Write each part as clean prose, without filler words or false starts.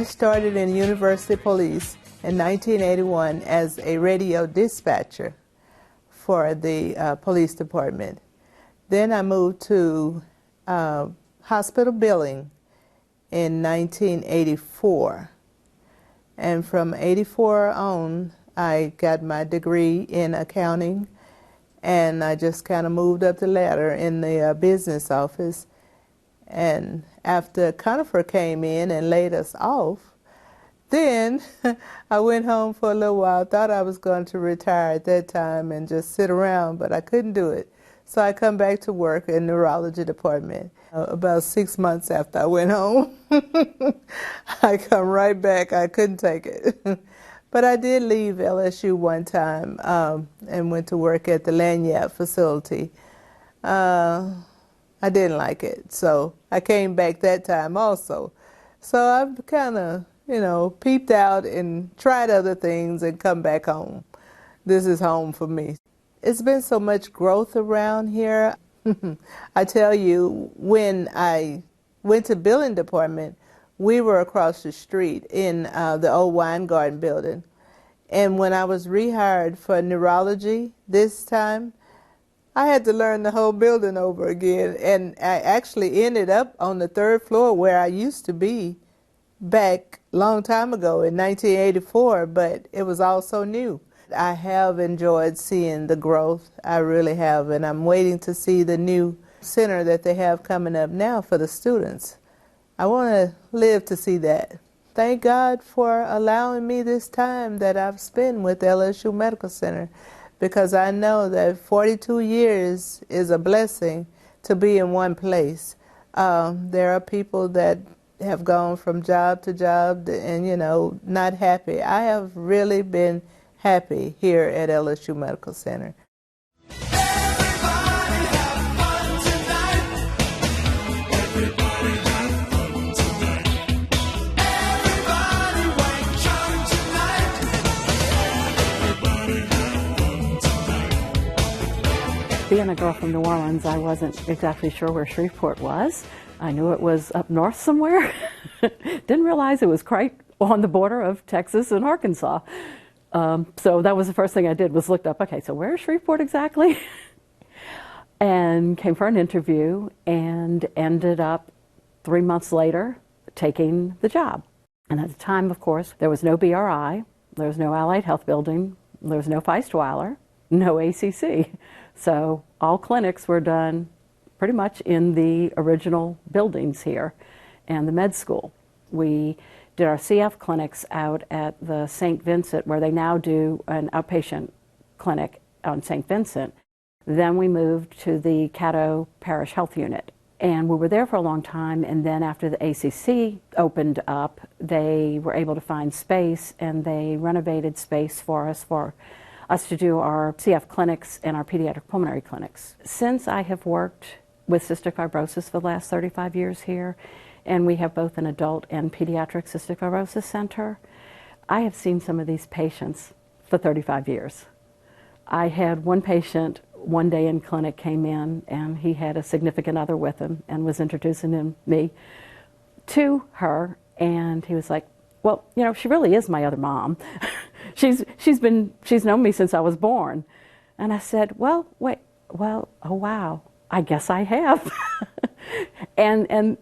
I started in University Police in 1981 as a radio dispatcher for the police department. Then I moved to hospital billing in 1984. And from 84 on, I got my degree in accounting, and I just kind of moved up the ladder in the business office. And after Conifer came in and laid us off, then I went home for a little while. Thought I was going to retire at that time and just sit around, but I couldn't do it. So I come back to work in the neurology department. About 6 months after I went home, I come right back. I couldn't take it. But I did leave LSU one time and went to work at the Lanyard facility. I didn't like it, so I came back that time also. So I've kind of, peeped out and tried other things and come back home. This is home for me. It's been so much growth around here. I tell you, when I went to billing department, we were across the street in the old Wine Garden building. And when I was rehired for neurology this time, I had to learn the whole building over again. And I actually ended up on the third floor where I used to be back a long time ago in 1984, but it was all so new. I have enjoyed seeing the growth. I really have, and I'm waiting to see the new center that they have coming up now for the students. I want to live to see that. Thank God for allowing me this time that I've spent with LSU Medical Center, because I know that 42 years is a blessing to be in one place. There are people that have gone from job to job and, not happy. I have really been happy here at LSU Medical Center. Being a girl from New Orleans, I wasn't exactly sure where Shreveport was. I knew it was up north somewhere. Didn't realize it was right on the border of Texas and Arkansas. So that was the first thing I did, was looked up, okay, so where is Shreveport exactly? And came for an interview and ended up 3 months later taking the job. And at the time, of course, there was no BRI, there was no Allied Health Building, there was no Feistweiler, no ACC. So all clinics were done pretty much in the original buildings here and the med school. We did our CF clinics out at the St. Vincent, where they now do an outpatient clinic on St. Vincent. Then we moved to the Caddo Parish Health Unit. And we were there for a long time, and then after the ACC opened up, they were able to find space, and they renovated space for us to do our CF clinics and our pediatric pulmonary clinics. Since I have worked with cystic fibrosis for the last 35 years here, and we have both an adult and pediatric cystic fibrosis center, I have seen some of these patients for 35 years. I had one patient one day in clinic came in, and he had a significant other with him and was introducing me to her, and he was like, well, she really is my other mom. She's known me since I was born. And I said, oh wow, I guess I have. and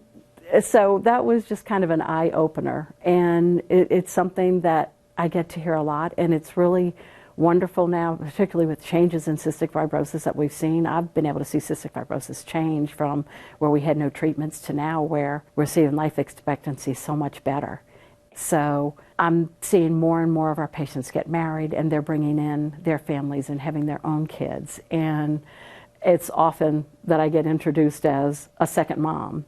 so that was just kind of an eye-opener, and it's something that I get to hear a lot, and it's really wonderful now, particularly with changes in cystic fibrosis that we've seen. I've been able to see cystic fibrosis change from where we had no treatments to now where we're seeing life expectancy so much better. So I'm seeing more and more of our patients get married, and they're bringing in their families and having their own kids. And it's often that I get introduced as a second mom.